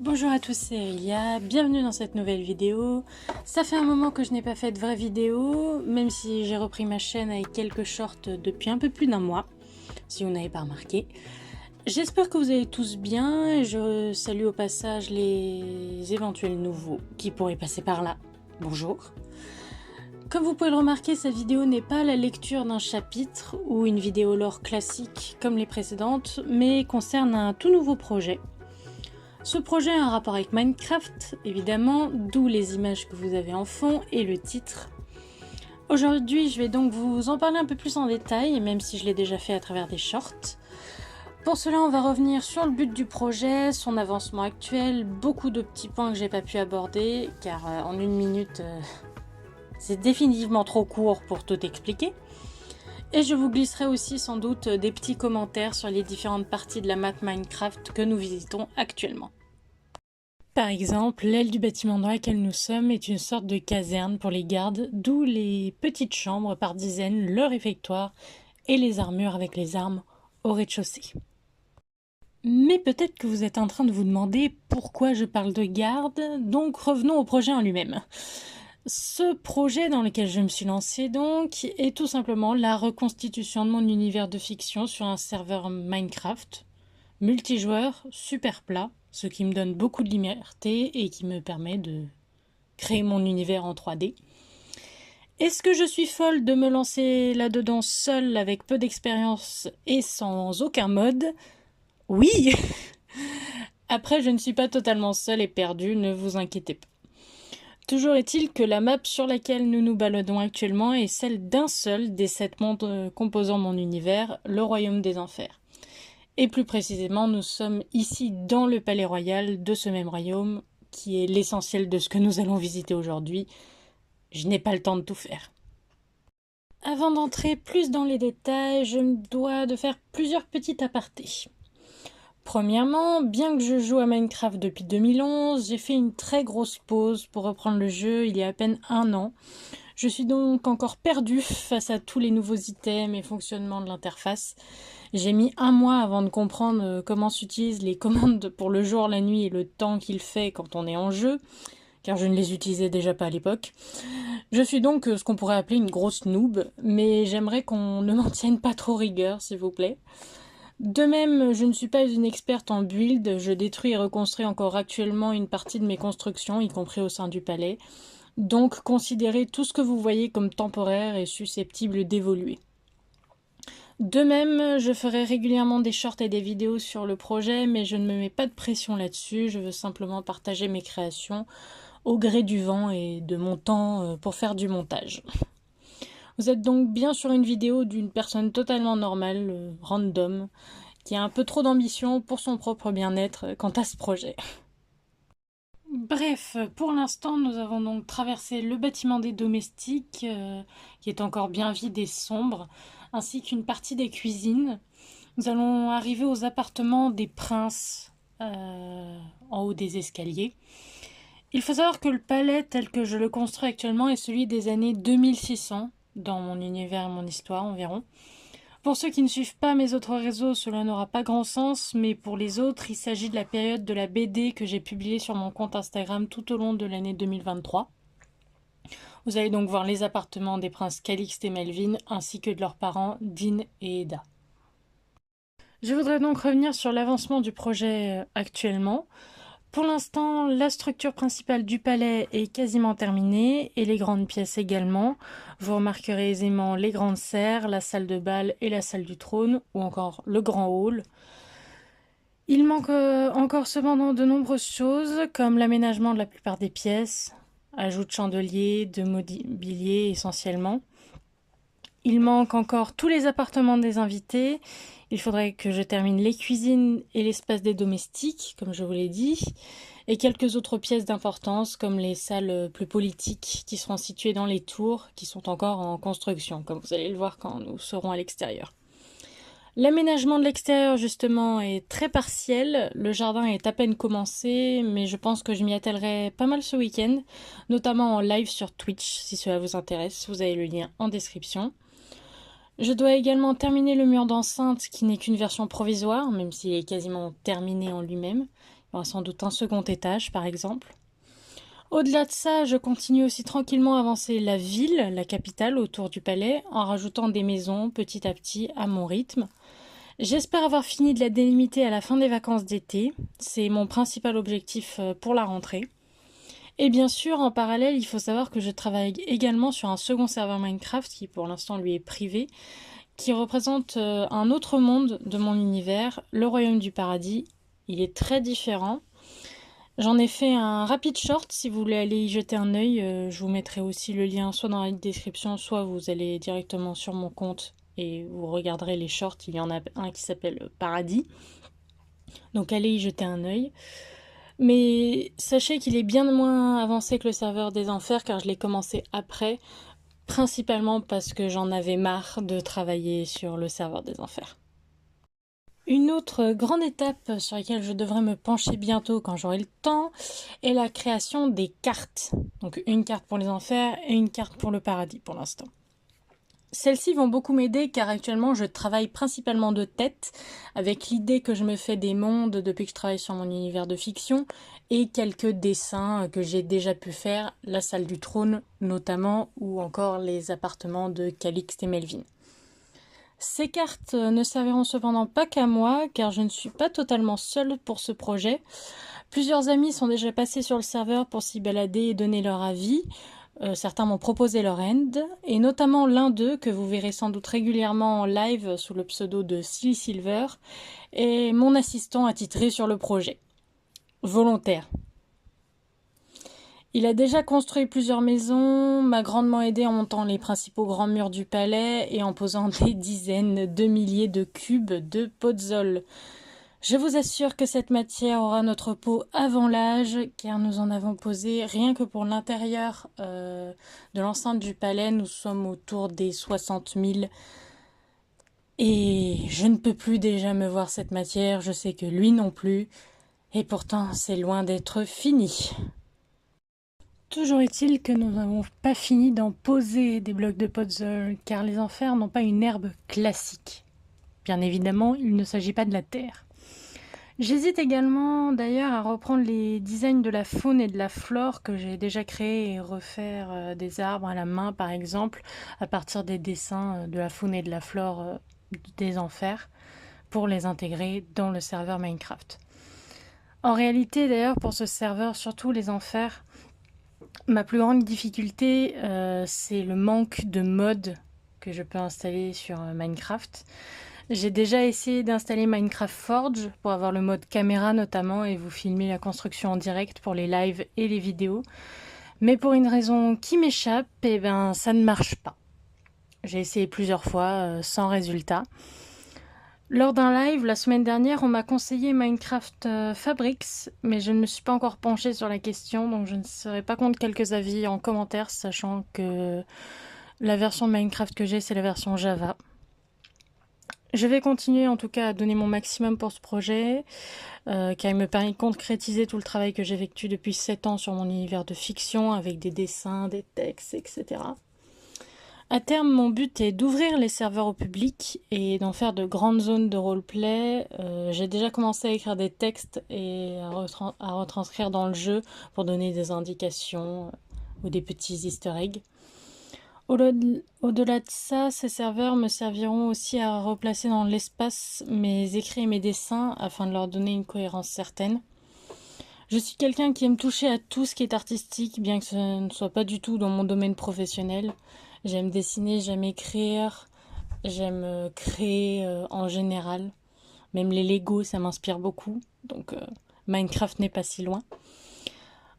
Bonjour à tous, c'est Elia, bienvenue dans cette nouvelle vidéo. Ça fait un moment que je n'ai pas fait de vraie vidéo, même si j'ai repris ma chaîne avec quelques shorts depuis un peu plus d'un mois, si vous n'avez pas remarqué. J'espère que vous allez tous bien et je salue au passage les éventuels nouveaux qui pourraient passer par là. Bonjour. Comme vous pouvez le remarquer, cette vidéo n'est pas la lecture d'un chapitre ou une vidéo lore classique comme les précédentes, mais concerne un tout nouveau projet. Ce projet a un rapport avec Minecraft, évidemment, d'où les images que vous avez en fond et le titre. Aujourd'hui, je vais donc vous en parler un peu plus en détail, même si je l'ai déjà fait à travers des shorts. Pour cela, on va revenir sur le but du projet, son avancement actuel, beaucoup de petits points que j'ai pas pu aborder, car en une minute, c'est définitivement trop court pour tout expliquer. Et je vous glisserai aussi sans doute des petits commentaires sur les différentes parties de la map Minecraft que nous visitons actuellement. Par exemple, l'aile du bâtiment dans laquelle nous sommes est une sorte de caserne pour les gardes, d'où les petites chambres par dizaines, le réfectoire et les armures avec les armes au rez-de-chaussée. Mais peut-être que vous êtes en train de vous demander pourquoi je parle de garde, donc revenons au projet en lui-même. Ce projet dans lequel je me suis lancée donc est tout simplement la reconstitution de mon univers de fiction sur un serveur Minecraft, multijoueur, super plat, ce qui me donne beaucoup de liberté et qui me permet de créer mon univers en 3D. Est-ce que je suis folle de me lancer là-dedans seule avec peu d'expérience et sans aucun mode ? Oui. Après, je ne suis pas totalement seule et perdue, ne vous inquiétez pas. Toujours est-il que la map sur laquelle nous nous baladons actuellement est celle d'un seul des 7 mondes composant mon univers, le Royaume des Enfers. Et plus précisément, nous sommes ici dans le palais royal de ce même royaume, qui est l'essentiel de ce que nous allons visiter aujourd'hui. Je n'ai pas le temps de tout faire. Avant d'entrer plus dans les détails, je me dois de faire plusieurs petits apartés. Premièrement, bien que je joue à Minecraft depuis 2011, j'ai fait une très grosse pause pour reprendre le jeu il y a à peine un an. Je suis donc encore perdue face à tous les nouveaux items et fonctionnements de l'interface. J'ai mis un mois avant de comprendre comment s'utilisent les commandes pour le jour, la nuit et le temps qu'il fait quand on est en jeu, car je ne les utilisais déjà pas à l'époque. Je suis donc ce qu'on pourrait appeler une grosse noob, mais j'aimerais qu'on ne m'en tienne pas trop rigueur, s'il vous plaît. De même, je ne suis pas une experte en build, je détruis et reconstruis encore actuellement une partie de mes constructions, y compris au sein du palais. Donc considérez tout ce que vous voyez comme temporaire et susceptible d'évoluer. De même, je ferai régulièrement des shorts et des vidéos sur le projet, mais je ne me mets pas de pression là-dessus, je veux simplement partager mes créations au gré du vent et de mon temps pour faire du montage. Vous êtes donc bien sur une vidéo d'une personne totalement normale, random, qui a un peu trop d'ambition pour son propre bien-être quant à ce projet. Bref, pour l'instant, nous avons donc traversé le bâtiment des domestiques, qui est encore bien vide et sombre, ainsi qu'une partie des cuisines. Nous allons arriver aux appartements des princes, en haut des escaliers. Il faut savoir que le palais tel que je le construis actuellement est celui des années 2600, dans mon univers et mon histoire environ. Pour ceux qui ne suivent pas mes autres réseaux, cela n'aura pas grand sens, mais pour les autres, il s'agit de la période de la BD que j'ai publiée sur mon compte Instagram tout au long de l'année 2023. Vous allez donc voir les appartements des princes Calixte et Melvin, ainsi que de leurs parents Dean et Eda. Je voudrais donc revenir sur l'avancement du projet actuellement. Pour l'instant, la structure principale du palais est quasiment terminée et les grandes pièces également. Vous remarquerez aisément les grandes serres, la salle de bal et la salle du trône, ou encore le grand hall. Il manque encore cependant de nombreuses choses, comme l'aménagement de la plupart des pièces, ajout de chandeliers, de mobilier essentiellement. Il manque encore tous les appartements des invités. Il faudrait que je termine les cuisines et l'espace des domestiques, comme je vous l'ai dit, et quelques autres pièces d'importance, comme les salles plus politiques qui seront situées dans les tours, qui sont encore en construction, comme vous allez le voir quand nous serons à l'extérieur. L'aménagement de l'extérieur, justement, est très partiel. Le jardin est à peine commencé, mais je pense que je m'y attellerai pas mal ce week-end, notamment en live sur Twitch, si cela vous intéresse. Vous avez le lien en description. Je dois également terminer le mur d'enceinte qui n'est qu'une version provisoire, même s'il est quasiment terminé en lui-même. Il y aura sans doute un second étage par exemple. Au-delà de ça, je continue aussi tranquillement à avancer la ville, la capitale, autour du palais, en rajoutant des maisons petit à petit à mon rythme. J'espère avoir fini de la délimiter à la fin des vacances d'été. C'est mon principal objectif pour la rentrée. Et bien sûr, en parallèle, il faut savoir que je travaille également sur un second serveur Minecraft qui pour l'instant lui est privé, qui représente un autre monde de mon univers, le Royaume du Paradis. Il est très différent. J'en ai fait un rapide short, si vous voulez aller y jeter un œil, je vous mettrai aussi le lien soit dans la description, soit vous allez directement sur mon compte et vous regarderez les shorts, il y en a un qui s'appelle Paradis. Donc allez y jeter un œil. Mais sachez qu'il est bien moins avancé que le serveur des enfers car je l'ai commencé après, principalement parce que j'en avais marre de travailler sur le serveur des enfers. Une autre grande étape sur laquelle je devrais me pencher bientôt quand j'aurai le temps est la création des cartes. Donc une carte pour les enfers et une carte pour le paradis pour l'instant. Celles-ci vont beaucoup m'aider car actuellement je travaille principalement de tête avec l'idée que je me fais des mondes depuis que je travaille sur mon univers de fiction et quelques dessins que j'ai déjà pu faire, la salle du trône notamment ou encore les appartements de Calixte et Melvin. Ces cartes ne serviront cependant pas qu'à moi, car je ne suis pas totalement seule pour ce projet. Plusieurs amis sont déjà passés sur le serveur pour s'y balader et donner leur avis. Certains m'ont proposé leur end, et notamment l'un d'eux, que vous verrez sans doute régulièrement en live sous le pseudo de Silly Silver, est mon assistant attitré sur le projet. Volontaire. Il a déjà construit plusieurs maisons, m'a grandement aidé en montant les principaux grands murs du palais et en posant des dizaines de milliers de cubes de podzol. Je vous assure que cette matière aura notre peau avant l'âge, car nous en avons posé rien que pour l'intérieur de l'enceinte du palais. Nous sommes autour des 60 000. Et je ne peux plus déjà me voir cette matière, je sais que lui non plus. Et pourtant, c'est loin d'être fini. Toujours est-il que nous n'avons pas fini d'en poser des blocs de puzzle, car les enfers n'ont pas une herbe classique. Bien évidemment, il ne s'agit pas de la terre. J'hésite également d'ailleurs à reprendre les designs de la faune et de la flore que j'ai déjà créés et refaire des arbres à la main par exemple, à partir des dessins de la faune et de la flore des enfers, pour les intégrer dans le serveur Minecraft. En réalité d'ailleurs, pour ce serveur, surtout les enfers, ma plus grande difficulté, c'est le manque de mods que je peux installer sur Minecraft. J'ai déjà essayé d'installer Minecraft Forge pour avoir le mode caméra notamment et vous filmer la construction en direct pour les lives et les vidéos. Mais pour une raison qui m'échappe, eh ben, ça ne marche pas. J'ai essayé plusieurs fois sans résultat. Lors d'un live la semaine dernière, on m'a conseillé Minecraft Fabrics, mais je ne me suis pas encore penchée sur la question, donc je ne serai pas contre quelques avis en commentaire, sachant que la version de Minecraft que j'ai, c'est la version Java. Je vais continuer en tout cas à donner mon maximum pour ce projet, car il me permet de concrétiser tout le travail que j'effectue depuis 7 ans sur mon univers de fiction, avec des dessins, des textes, etc. À terme, mon but est d'ouvrir les serveurs au public et d'en faire de grandes zones de roleplay. J'ai déjà commencé à écrire des textes et à retranscrire dans le jeu pour donner des indications ou des petits easter eggs. Au-delà de ça, ces serveurs me serviront aussi à replacer dans l'espace mes écrits et mes dessins afin de leur donner une cohérence certaine. Je suis quelqu'un qui aime toucher à tout ce qui est artistique, bien que ce ne soit pas du tout dans mon domaine professionnel. J'aime dessiner, j'aime écrire, j'aime créer en général. Même les Lego, ça m'inspire beaucoup, donc Minecraft n'est pas si loin.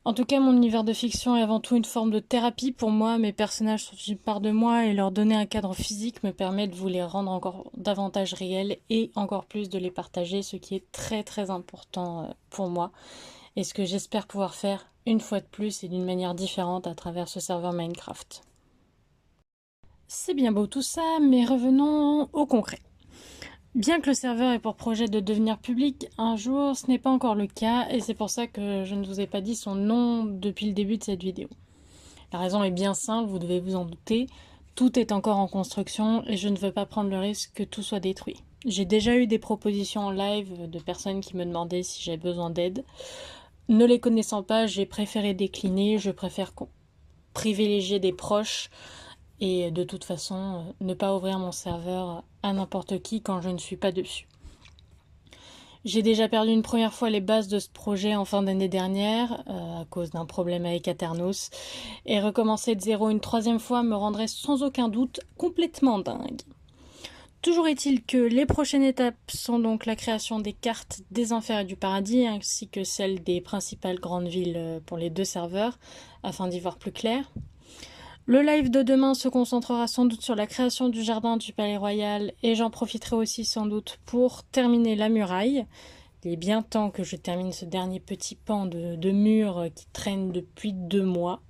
En tout cas, mon univers de fiction est avant tout une forme de thérapie pour moi. Mes personnages sont une part de moi et leur donner un cadre physique me permet de vous les rendre encore davantage réels et encore plus de les partager, ce qui est très très important pour moi. Et ce que j'espère pouvoir faire une fois de plus et d'une manière différente à travers ce serveur Minecraft. C'est bien beau tout ça, mais revenons au concret. Bien que le serveur ait pour projet de devenir public un jour, ce n'est pas encore le cas et c'est pour ça que je ne vous ai pas dit son nom depuis le début de cette vidéo. La raison est bien simple, vous devez vous en douter. Tout est encore en construction et je ne veux pas prendre le risque que tout soit détruit. J'ai déjà eu des propositions en live de personnes qui me demandaient si j'avais besoin d'aide. Ne les connaissant pas, j'ai préféré décliner, je préfère privilégier des proches et de toute façon ne pas ouvrir mon serveur à n'importe qui quand je ne suis pas dessus. J'ai déjà perdu une première fois les bases de ce projet en fin d'année dernière à cause d'un problème avec Aternos et recommencer de zéro une troisième fois me rendrait sans aucun doute complètement dingue. Toujours est-il que les prochaines étapes sont donc la création des cartes des enfers et du paradis ainsi que celles des principales grandes villes pour les 2 serveurs afin d'y voir plus clair. Le live de demain se concentrera sans doute sur la création du jardin du Palais Royal et j'en profiterai aussi sans doute pour terminer la muraille. Il est bien temps que je termine ce dernier petit pan de mur qui traîne depuis 2 mois.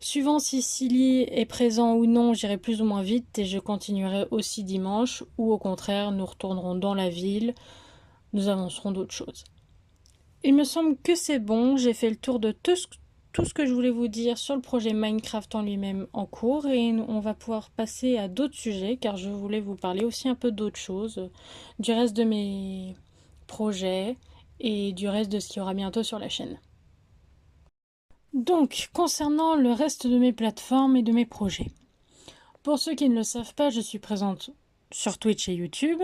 Suivant si Silly est présent ou non, j'irai plus ou moins vite et je continuerai aussi dimanche ou au contraire nous retournerons dans la ville, nous avancerons d'autres choses. Il me semble que c'est bon, j'ai fait le tour de tout ce que je voulais vous dire sur le projet Minecraft en lui-même en cours et on va pouvoir passer à d'autres sujets car je voulais vous parler aussi un peu d'autres choses, du reste de mes projets et du reste de ce qu'il y aura bientôt sur la chaîne. Donc, concernant le reste de mes plateformes et de mes projets. Pour ceux qui ne le savent pas, je suis présente sur Twitch et YouTube,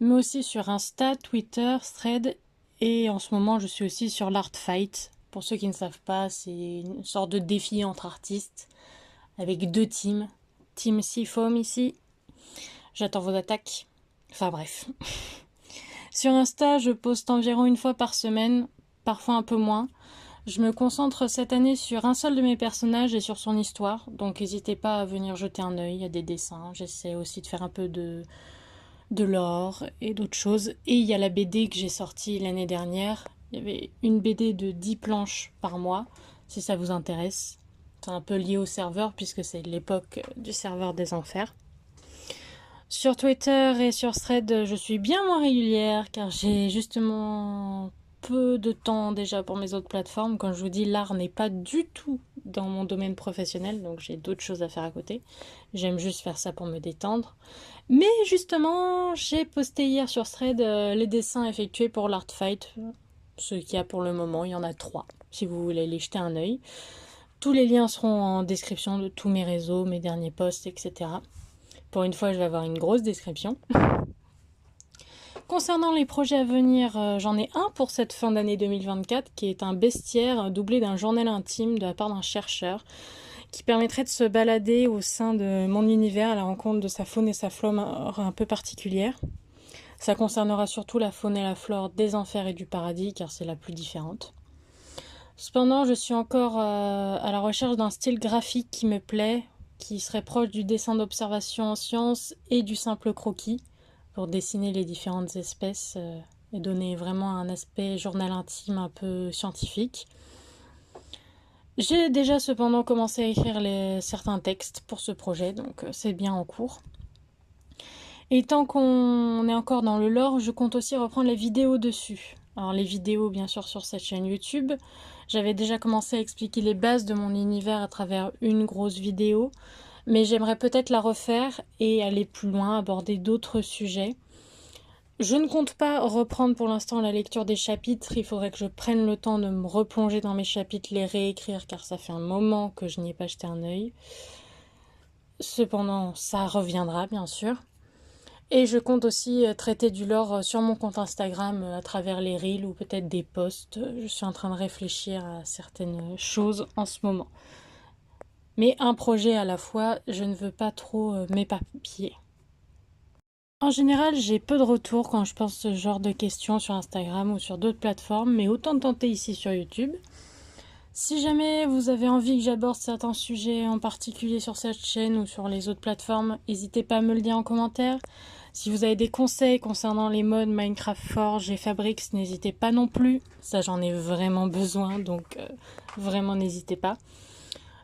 mais aussi sur Insta, Twitter, Thread et en ce moment je suis aussi sur l'Artfight. Pour ceux qui ne savent pas, c'est une sorte de défi entre artistes avec 2 teams. Team Seafoam ici. J'attends vos attaques. Enfin bref. Sur Insta, je poste environ une fois par semaine, parfois un peu moins. Je me concentre cette année sur un seul de mes personnages et sur son histoire, donc n'hésitez pas à venir jeter un œil, il y a des dessins. J'essaie aussi de faire un peu de lore et d'autres choses. Et il y a la BD que j'ai sortie l'année dernière. Il y avait une BD de 10 planches par mois, si ça vous intéresse. C'est un peu lié au serveur, puisque c'est l'époque du serveur des enfers. Sur Twitter et sur Thread, je suis bien moins régulière, car j'ai justement peu de temps déjà pour mes autres plateformes. Quand je vous dis, l'art n'est pas du tout dans mon domaine professionnel, donc j'ai d'autres choses à faire à côté. J'aime juste faire ça pour me détendre. Mais justement, j'ai posté hier sur Thread les dessins effectués pour l'Artfight. Ce qu'il y a pour le moment, il y en a 3, si vous voulez aller jeter un œil. Tous les liens seront en description de tous mes réseaux, mes derniers posts, etc. Pour une fois, je vais avoir une grosse description. Concernant les projets à venir, j'en ai un pour cette fin d'année 2024 qui est un bestiaire doublé d'un journal intime de la part d'un chercheur qui permettrait de se balader au sein de mon univers à la rencontre de sa faune et sa flore un peu particulières. Ça concernera surtout la faune et la flore des enfers et du paradis car c'est la plus différente. Cependant, je suis encore à la recherche d'un style graphique qui me plaît, qui serait proche du dessin d'observation en sciences et du simple croquis, pour dessiner les différentes espèces et donner vraiment un aspect journal intime un peu scientifique. J'ai déjà cependant commencé à écrire certains textes pour ce projet, donc c'est bien en cours. Et tant qu'on est encore dans le lore, je compte aussi reprendre les vidéos dessus. Alors les vidéos bien sûr sur cette chaîne YouTube, j'avais déjà commencé à expliquer les bases de mon univers à travers une grosse vidéo, mais j'aimerais peut-être la refaire et aller plus loin, aborder d'autres sujets. Je ne compte pas reprendre pour l'instant la lecture des chapitres, il faudrait que je prenne le temps de me replonger dans mes chapitres, les réécrire car ça fait un moment que je n'y ai pas jeté un œil. Cependant, ça reviendra bien sûr. Et je compte aussi traiter du lore sur mon compte Instagram à travers les reels ou peut-être des posts. Je suis en train de réfléchir à certaines choses en ce moment. Mais un projet à la fois, je ne veux pas trop m'éparpiller. En général, j'ai peu de retours quand je pense ce genre de questions sur Instagram ou sur d'autres plateformes, mais autant tenter ici sur YouTube. Si jamais vous avez envie que j'aborde certains sujets en particulier sur cette chaîne ou sur les autres plateformes, n'hésitez pas à me le dire en commentaire. Si vous avez des conseils concernant les modes Minecraft Forge et Fabrics, n'hésitez pas non plus. Ça, j'en ai vraiment besoin, donc vraiment n'hésitez pas.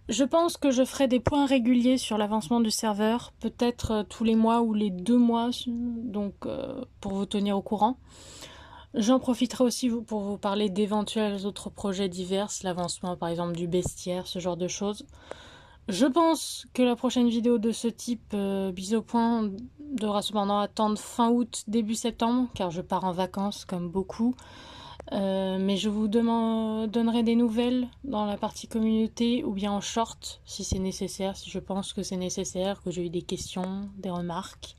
Je pense que je ferai des points réguliers sur l'avancement du serveur, peut-être tous les mois ou les 2 mois, donc pour vous tenir au courant. J'en profiterai aussi pour vous parler d'éventuels autres projets divers, l'avancement par exemple du bestiaire, ce genre de choses. Je pense que la prochaine vidéo de ce type, mise au point, devra cependant attendre fin août, début septembre, car je pars en vacances comme beaucoup. Mais je vous donnerai des nouvelles dans la partie communauté ou bien en short si c'est nécessaire, si je pense que c'est nécessaire, que j'ai eu des questions, des remarques.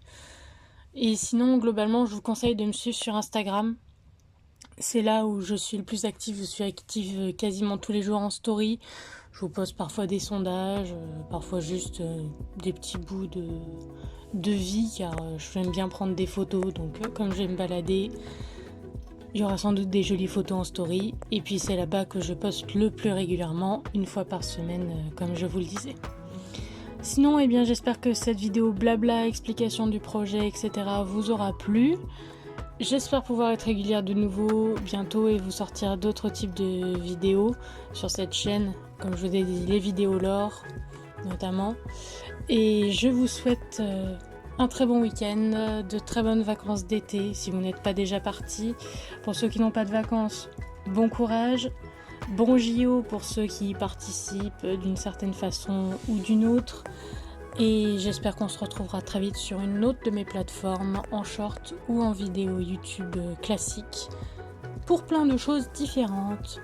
Et sinon, globalement, je vous conseille de me suivre sur Instagram. C'est là où je suis le plus active. Je suis active quasiment tous les jours en story. Je vous poste parfois des sondages, parfois juste des petits bouts de vie, car j'aime bien prendre des photos. Donc, comme je vais me balader, il y aura sans doute des jolies photos en story. Et puis, c'est là-bas que je poste le plus régulièrement, une fois par semaine, comme je vous le disais. Sinon, eh bien, j'espère que cette vidéo blabla, explication du projet, etc. vous aura plu. J'espère pouvoir être régulière de nouveau bientôt et vous sortir d'autres types de vidéos sur cette chaîne, comme je vous ai dit, les vidéos lore notamment. Et je vous souhaite un très bon week-end, de très bonnes vacances d'été si vous n'êtes pas déjà partis. Pour ceux qui n'ont pas de vacances, bon courage. Bon JO pour ceux qui y participent d'une certaine façon ou d'une autre. Et j'espère qu'on se retrouvera très vite sur une autre de mes plateformes, en short ou en vidéo YouTube classique, pour plein de choses différentes.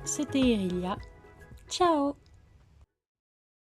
C'était Erilia. Ciao!